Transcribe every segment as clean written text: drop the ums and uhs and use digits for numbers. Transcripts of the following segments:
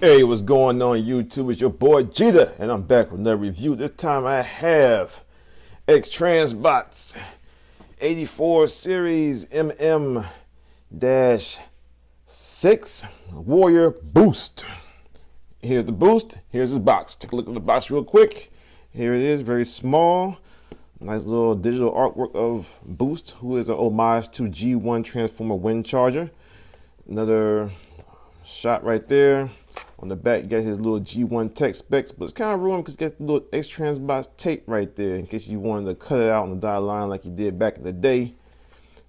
Hey, what's going on YouTube? It's your boy Jita, and I'm back with another review. This time I have X-Transbots 84 Series MM-6 Warrior Boost. Here's the boost, here's his box. Take a look at the box real quick. Here it is, very small. Nice little digital artwork of Boost, who is an homage to G1 Transformer Windcharger. Another shot right there. On the back, you got his little G1 tech specs, but it's kind of ruined because you got the little X-Transbots tape right there in case you wanted to cut it out on the dotted line like you did back in the day.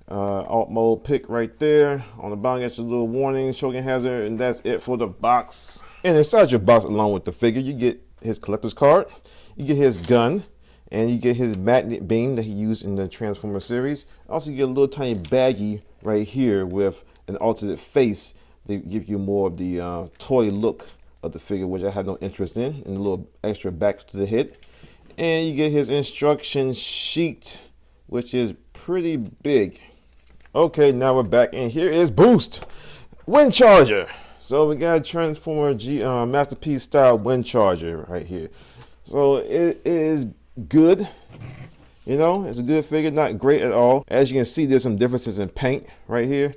Alt mode pick right there. On the bottom, you got your little warning, choking hazard, and that's it for the box. And inside your box, along with the figure, you get his collector's card, you get his gun, and you get his magnet beam that he used in the Transformer series. Also, you get a little tiny baggie right here with an alternate face. They give you more of the toy look of the figure, which I have no interest in, and a little extra back to the head. And you get his instruction sheet, which is pretty big. Okay, now we're back, and here is Boost Windcharger. So we got a Transformer Masterpiece style Windcharger right here. So it is good. You know, it's a good figure, not great at all. As you can see, there's some differences in paint right here.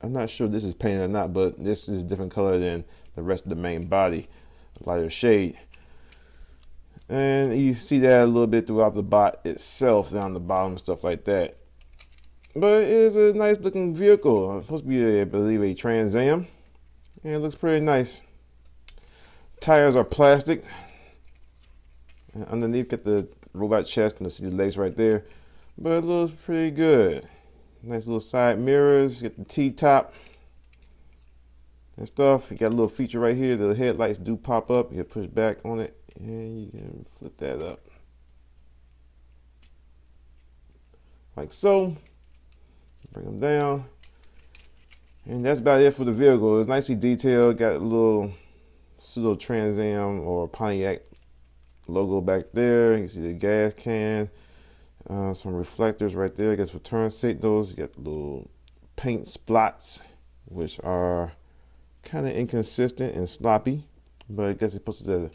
I'm not sure this is painted or not, but this is a different color than the rest of the main body, lighter shade. And you see that a little bit throughout the bot itself, down the bottom, stuff like that. But it is a nice looking vehicle. It's supposed to be, I believe, a Trans Am, and it looks pretty nice. Tires are plastic. And underneath, get the robot chest and see the legs right there, but it looks pretty good. Nice little side mirrors, get the T-top and stuff. You got a little feature right here, the headlights do pop up. You can push back on it and you can flip that up. Like so. Bring them down. And that's about it for the vehicle. It's nicely detailed, got a little pseudo Trans Am or Pontiac logo back there. You can see the gas can. Some reflectors right there, I guess for turn signals. You got the little paint splots, which are kind of inconsistent and sloppy, but I guess it's supposed to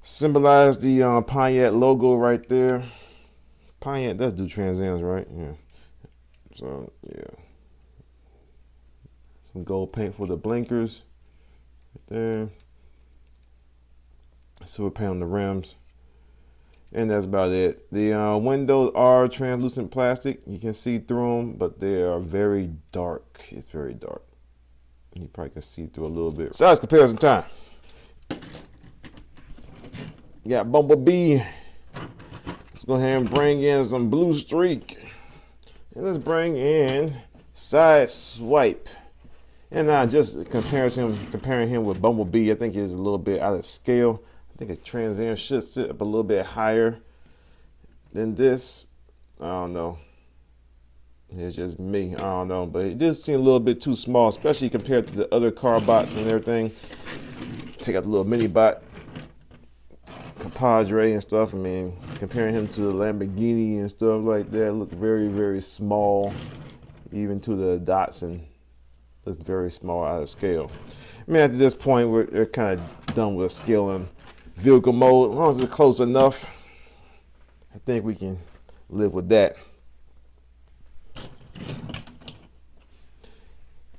symbolize the Pontiac logo right there. Pontiac does do Trans Ams, right? Yeah. So yeah, some gold paint for the blinkers right there. Silver paint on the rims. And that's about it. The windows are translucent plastic. You can see through them, but they are very dark. It's very dark. You probably can see through a little bit. Size comparison time. You got Bumblebee. Let's go ahead and bring in some Blue Streak. And let's bring in Side Swipe. And now just comparing him with Bumblebee, I think he's a little bit out of scale. I think a Trans Am should sit up a little bit higher than this. I don't know. It's just me. I don't know. But it does seem a little bit too small, especially compared to the other car bots and everything. Take out the little mini bot, compadre and stuff. I mean, comparing him to the Lamborghini and stuff like that, look very, very small. Even to the Datsun, looks very small, out of scale. I mean, at this point, we're kind of done with scaling vehicle mode. As long as it's close enough, I think we can live with that.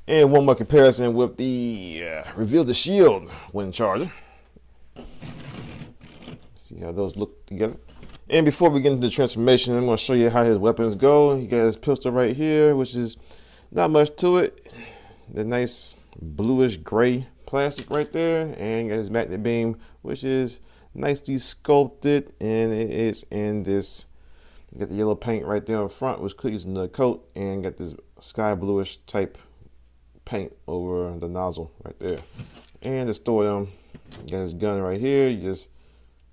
And one more comparison with the Reveal the Shield Windcharger. See how those look together. And before we get into the transformation, I'm going to show you how his weapons go. You got his pistol right here, which is not much to it. The nice bluish gray plastic right there, and got his magnet beam, which is nicely sculpted, and it is in this. You got the yellow paint right there in front, which could use another coat, and got this sky bluish type paint over the nozzle right there. And to store them, you got his gun right here. You just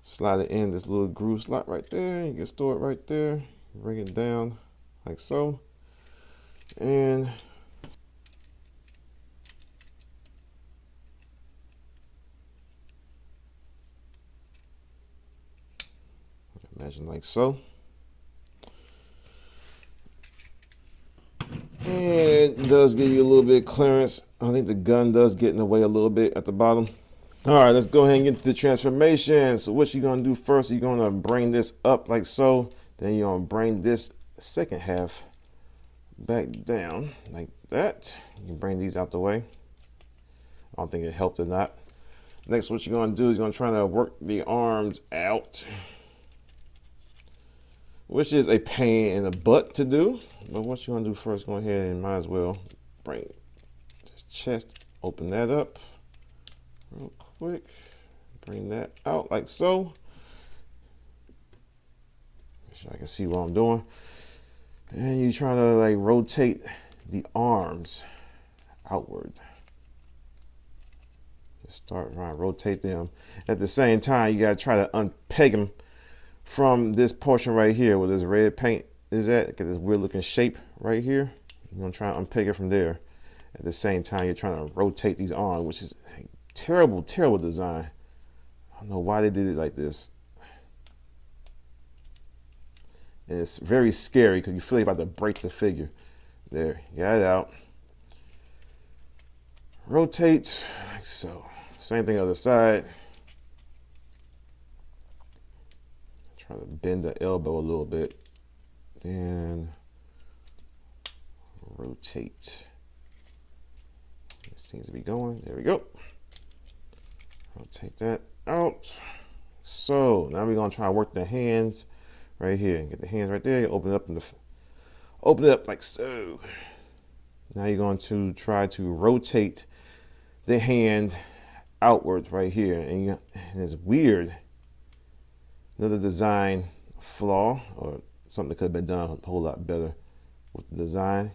slide it in this little groove slot right there. You can store it right there. Bring it down like so, and imagine like so. And it does give you a little bit of clearance I think the gun does get in the way a little bit at the bottom. All right, let's go ahead and get to the transformation. So what you're gonna do first, you're gonna bring this up like so. Then you're gonna bring this second half back down like that. You can bring these out the way. I don't think it helped or not. Next, what you're gonna do is you're gonna try to work the arms out, which is a pain in the butt to do. But what you're gonna do first, go ahead and might as well bring this chest, open that up real quick, bring that out like so. Make sure I can see what I'm doing. And you're trying to like rotate the arms outward. Just start trying to rotate them. At the same time, you gotta try to unpeg them from this portion right here where this red paint is at. Get this weird looking shape right here. You're gonna try to unpeg it from there. At the same time, you're trying to rotate these arms, which is a terrible, terrible design. I don't know why they did it like this. And it's very scary because you feel like you're about to break the figure. There, got it out. Rotate like so. Same thing other side. Try to bend the elbow a little bit. Then rotate. It seems to be going. There we go. Rotate that out. So now we're gonna try to work the hands right here. Get the hands right there. Open it up open it up like so. Now you're going to try to rotate the hand outwards right here, and it's weird. Another design flaw, or something that could have been done a whole lot better with the design.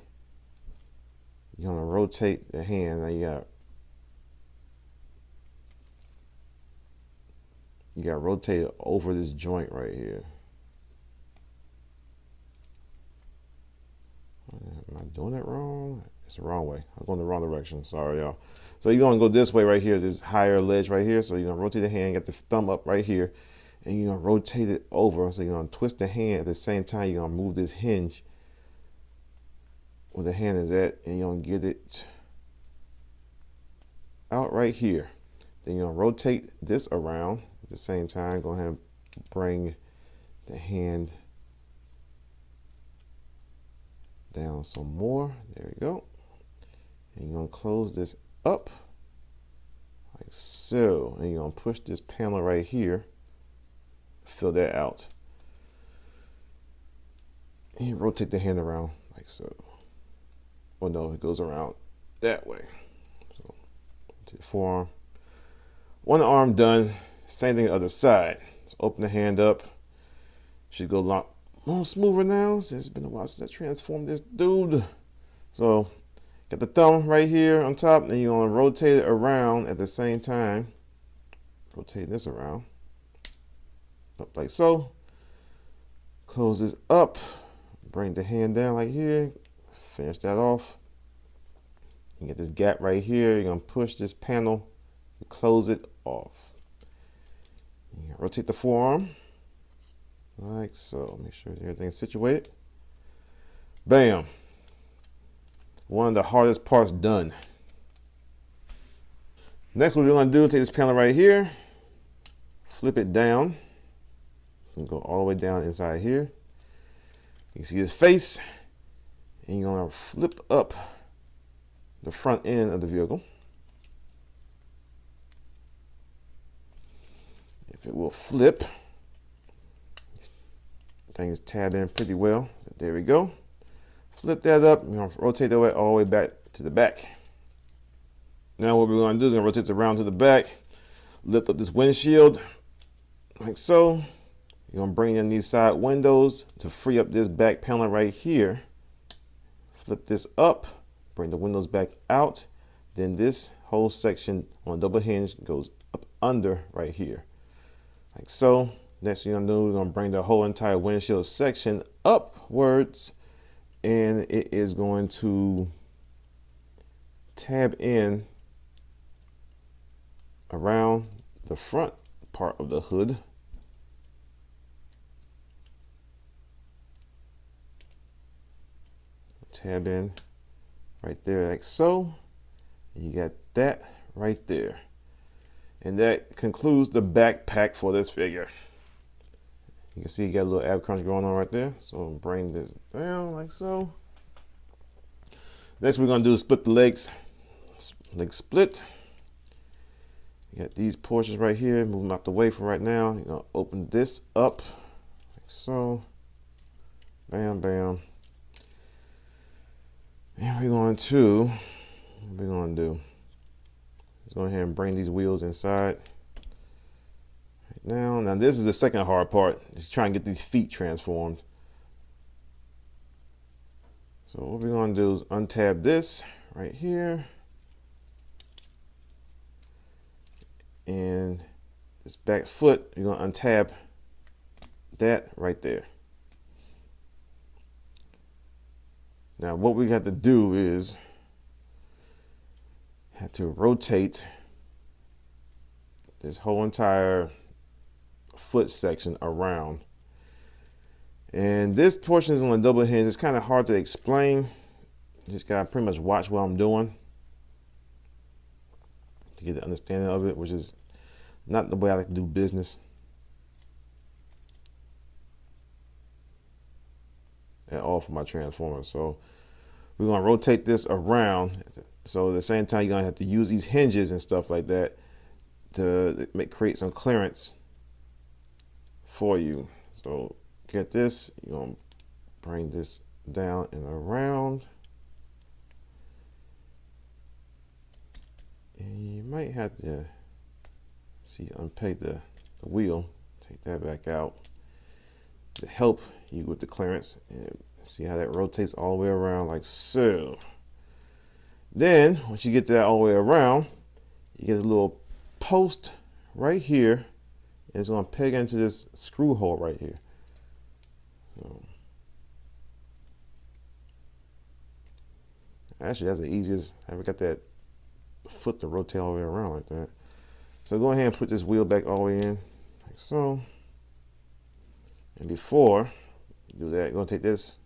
You're gonna rotate the hand. Now you got to rotate it over this joint right here. Am I doing it wrong? It's the wrong way. I'm going the wrong direction. Sorry, y'all. So you're going to go this way right here, this higher ledge right here. So you're going to rotate the hand, get the thumb up right here, and you're going to rotate it over. So you're going to twist the hand at the same time. You're going to move this hinge where the hand is at, and you're going to get it out right here. Then you're going to rotate this around at the same time. Go ahead and bring the hand down some more. There we go. And you're going to close this up like so. And you're going to push this panel right here. Fill that out. And you rotate the hand around like so. Oh no, it goes around that way. So to the forearm. One arm done. Same thing the other side. So open the hand up. Should go a lot more smoother now. It's been a while since I transformed this dude. So got the thumb right here on top, and you're gonna rotate it around at the same time. Rotate this around. Up like so. Close this up. Bring the hand down like here. Finish that off. You get this gap right here. You're gonna push this panel to close it off. You rotate the forearm like so. Make sure everything's situated. Bam. One of the hardest parts done. Next, what we're gonna do, take this panel right here, flip it down, and go all the way down inside here. You can see his face, and you're gonna flip up the front end of the vehicle. If it will flip, things tab in pretty well. So there we go. Flip that up. We're gonna rotate that way all the way back to the back. Now what we're gonna do is gonna rotate it around to the back, lift up this windshield like so. You're gonna bring in these side windows to free up this back panel right here. Flip this up, bring the windows back out. Then this whole section on a double hinge goes up under right here, like so. Next thing you're gonna do, we're gonna bring the whole entire windshield section upwards, and it is going to tab in around the front part of the hood. Tab in right there like so. You got that right there. And that concludes the backpack for this figure. You can see you got a little ab crunch going on right there. So I'm bring this down like so. Next we're gonna do is split the legs. Leg split. You got these portions right here. Move them out the way for right now. You're gonna open this up like so. Bam, bam. And we're going to, what we're gonna do? Let's go ahead and bring these wheels inside. Now this is the second hard part. Is trying to get these feet transformed. So what we're gonna do is untab this right here. And this back foot, you're gonna untab that right there. Now what we got to do is have to rotate this whole entire foot section around. And this portion is on a double hinge. It's kind of hard to explain. You just gotta pretty much watch what I'm doing to get the understanding of it, which is not the way I like to do business at all for my transformers. So we're gonna rotate this around. So at the same time, you're gonna have to use these hinges and stuff like that to create some clearance for you. So get this, you're gonna bring this down and around. And you might have to unpeg the wheel, take that back out to help you with the clearance, and see how that rotates all the way around like so. Then once you get that all the way around, you get a little post right here, and it's going to peg into this screw hole right here. So actually that's the easiest. I ever got that foot to rotate all the way around like that. So go ahead and put this wheel back all the way in like so. And before you do that, you're going to take this,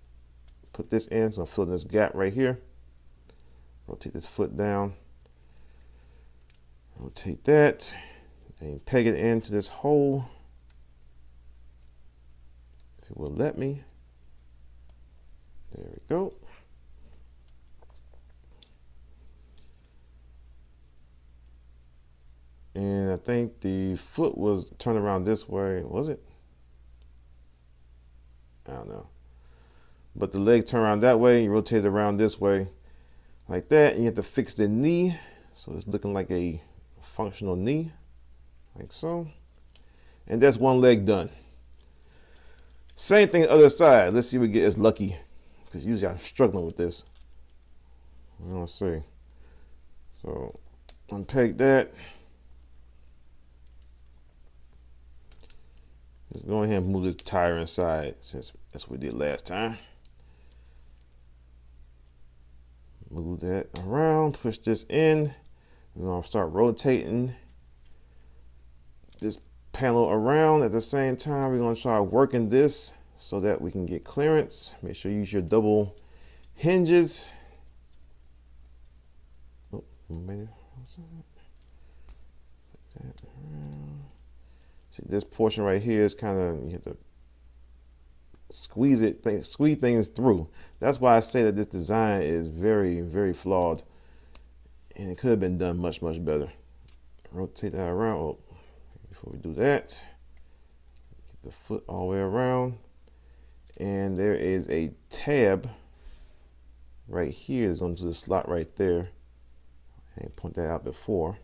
put this in, so I'm filling this gap right here. Rotate this foot down. Rotate that and peg it into this hole. If it will let me. There we go. And I think the foot was turned around this way, was it? I don't know. But the leg turn around that way, you rotate it around this way, like that, and you have to fix the knee. So it's looking like a functional knee, like so. And that's one leg done. Same thing other side. Let's see if we get as lucky, because usually I'm struggling with this. We're gonna see. So unpeg that. Let's go ahead and move this tire inside, since that's what we did last time. Move that around, push this in. We're gonna start rotating this panel around. At the same time, we're gonna try working this so that we can get clearance. Make sure you use your double hinges. Oh, maybe. Put that around. See, this portion right here is kind of, you have to squeeze things through. That's why I say that this design is very, very flawed, and it could have been done much, much better. Rotate that around. Oh, before we do that, get the foot all the way around, and there is a tab right here that's going to the slot right there. I didn't point that out before.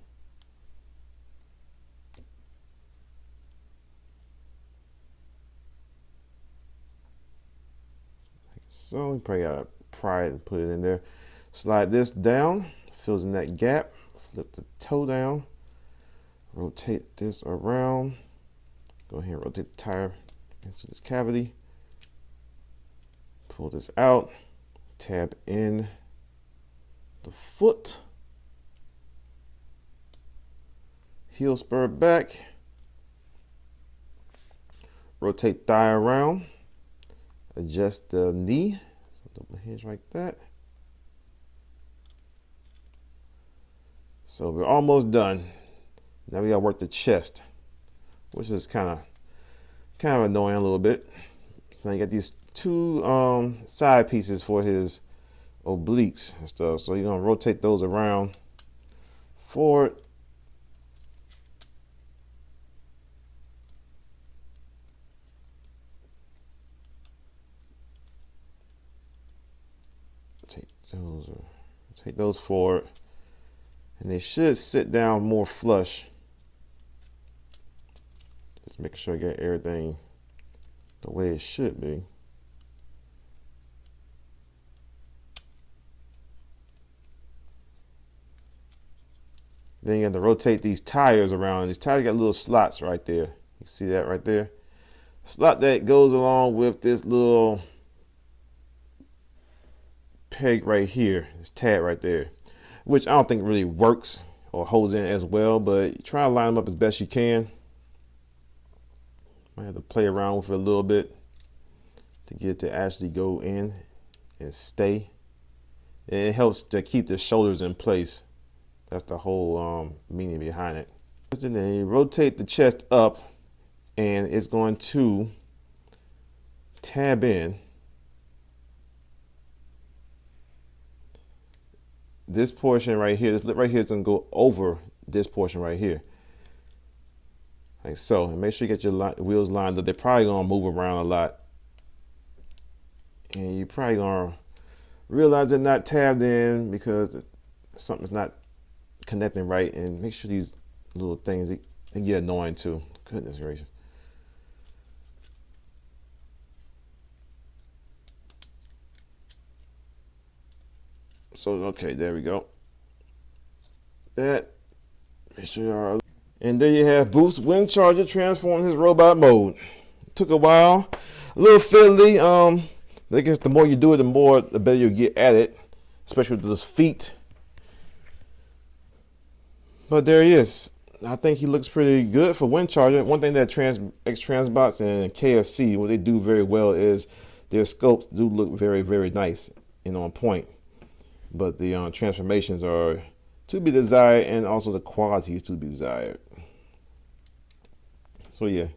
So we probably gotta pry it and put it in there. Slide this down, fills in that gap, flip the toe down, rotate this around, go ahead and rotate the tire into this cavity, pull this out, tab in the foot, heel spur back, rotate thigh around, adjust the knee, so double hinge like that. So we're almost done. Now we gotta work the chest, which is kind of annoying a little bit. Now you got these two side pieces for his obliques and stuff. So you're gonna rotate those around forward. Take those forward, and they should sit down more flush. Just make sure I get everything the way it should be. Then you have to rotate these tires around. These tires got little slots right there. You see that right there? Slot that goes along with this little peg right here, this tab right there, which I don't think really works or holds in as well, but try to line them up as best you can. Might have to play around with it a little bit to get it to actually go in and stay. And it helps to keep the shoulders in place. That's the whole meaning behind it. And then you rotate the chest up, and it's going to tab in. This portion right here, this lip right here is going to go over this portion right here. Like so. And make sure you get your wheels lined up. They're probably going to move around a lot. And you're probably going to realize they're not tabbed in because something's not connecting right. And make sure these little things, they get annoying too. Goodness gracious. So, okay, there we go. That, make sure you are. And there you have Boost Windcharger transforming his robot mode. Took a while, a little fiddly. I guess the more you do it, the better you get at it, especially with those feet. But there he is. I think he looks pretty good for Windcharger. One thing that X-Transbots and KFC, what they do very well is their scopes do look very, very nice and on point. But the transformations are to be desired, and also the quality is to be desired. So yeah,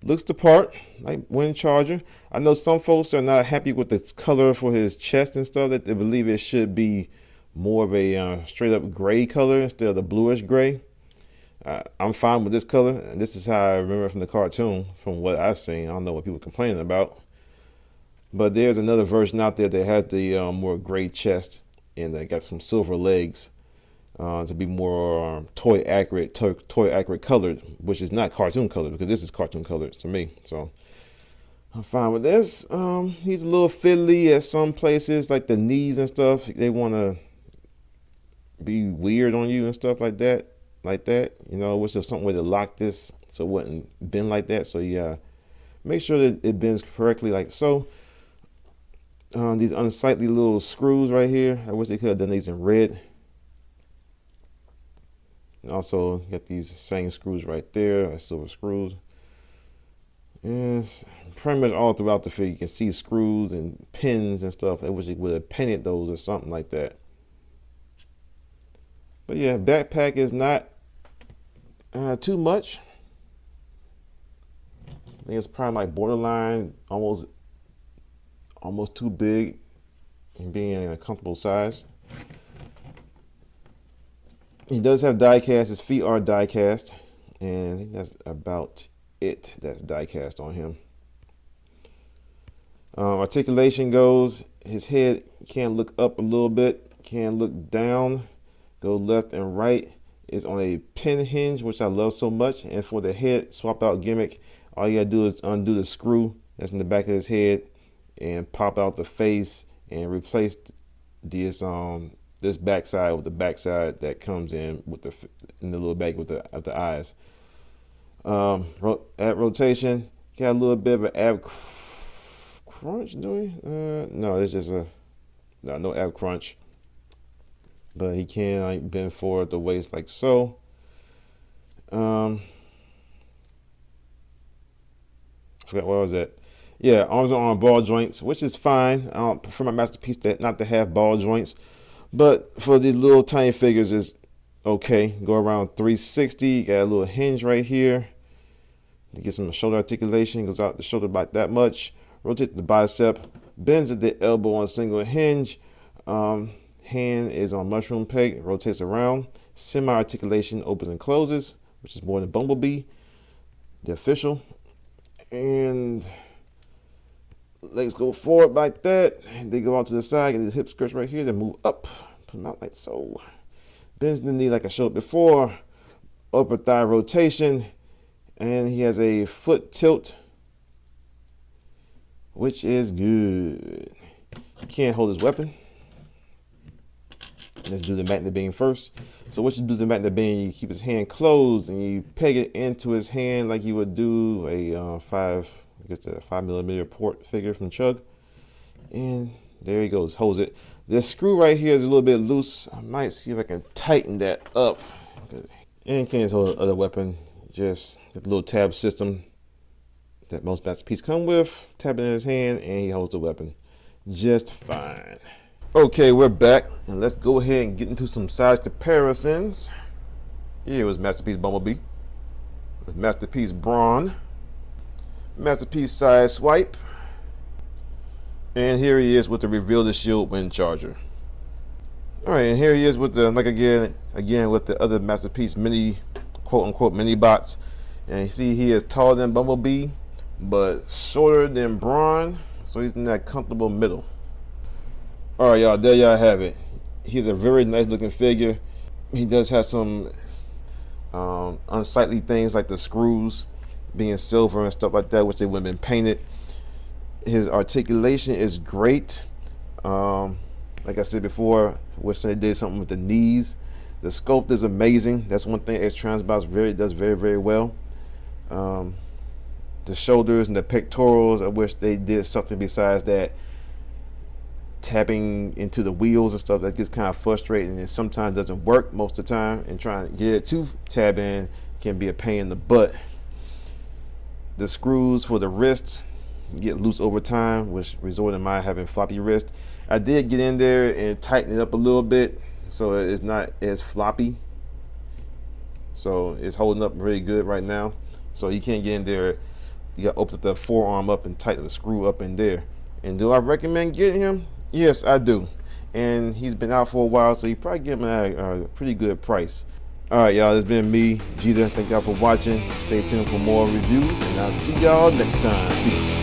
looks the part like Windcharger. I know some folks are not happy with the color for his chest and stuff, that they believe it should be more of a straight up gray color instead of the bluish gray. I'm fine with this color. This is how I remember from the cartoon, from what I've seen. I don't know what people are complaining about. But there's another version out there that has the more gray chest, and they got some silver legs to be more toy accurate colored, which is not cartoon colored, because this is cartoon colored to me. So I'm fine with this. He's a little fiddly at some places, like the knees and stuff. They want to be weird on you and stuff like that. You know, wish there was something way to lock this so it wouldn't bend like that. So yeah, make sure that it bends correctly like so. These unsightly little screws right here, I wish they could have done these in red. And also got these same screws right there, silver screws. And pretty much all throughout the figure you can see screws and pins and stuff. I wish they would have painted those or something like that. But yeah, backpack is not too much. I think it's probably like borderline, almost too big and being a comfortable size. He does have die cast. His feet are die cast, and I think that's about it. That's die cast on him. Articulation goes, his head can look up a little bit, can look down, go left and right. It's on a pin hinge, which I love so much. And for the head swap out gimmick, all you gotta do is undo the screw that's in the back of his head and pop out the face and replace this this backside with the backside that comes in with the little back with the eyes. Ab rotation, got a little bit of an ab crunch, do we? No, it's just no ab crunch. But he can like bend forward the waist like so. I forgot what was that. Yeah, arms are on ball joints, which is fine. I prefer my masterpiece not to have ball joints, but for these little tiny figures, okay. Go around 360. Got a little hinge right here to get some shoulder articulation. Goes out the shoulder about that much. Rotates the bicep. Bends at the elbow on a single hinge. Hand is on mushroom peg. Rotates around. Semi-articulation opens and closes, which is more than Bumblebee, the official. And legs go forward like that. They go out to the side. Get his hip skirts right here. They move up. Put them out like so. Bends the knee like I showed before. Upper thigh rotation. And he has a foot tilt, which is good. He can't hold his weapon. Let's do the magnet beam first. So what you do to the magnet beam, you keep his hand closed and you peg it into his hand like you would do a 5mm port figure from Chug. And there he goes, holds it. This screw right here is a little bit loose. I might see if I can tighten that up. And can't hold the other weapon. Just the little tab system that most masterpiece come with. Tap it in his hand and he holds the weapon just fine. Okay, we're back, and let's go ahead and get into some size comparisons. Here was Masterpiece Bumblebee, with Masterpiece Brawn, Masterpiece Side Swipe, and here he is with the Reveal the Shield Windcharger. All right, and here he is with the, like again with the other Masterpiece mini, quote unquote mini bots. And you see he is taller than Bumblebee, but shorter than Brawn, so he's in that comfortable middle. All right, y'all, there y'all have it. He's a very nice looking figure. He does have some unsightly things like the screws being silver and stuff like that, which they wouldn't have been painted. His articulation is great. Like I said before, wish they did something with the knees. The sculpt is amazing. That's one thing X-Transbots does very, very well. The shoulders and the pectorals, I wish they did something besides that. Tapping into the wheels and stuff that gets kind of frustrating and sometimes doesn't work most of the time, and trying to get it to tab in can be a pain in the butt. The screws for the wrist get loose over time, which result in my having floppy wrist. I did get in there and tighten it up a little bit so it's not as floppy, so it's holding up really good right now. So you can't get in there, you got to open up the forearm up and tighten the screw up in there. And do I recommend getting him? Yes, I do. And he's been out for a while, so you probably get him at a pretty good price. All right, y'all, it's been me, Jeter. Thank y'all for watching. Stay tuned for more reviews, and I'll see y'all next time. Peace.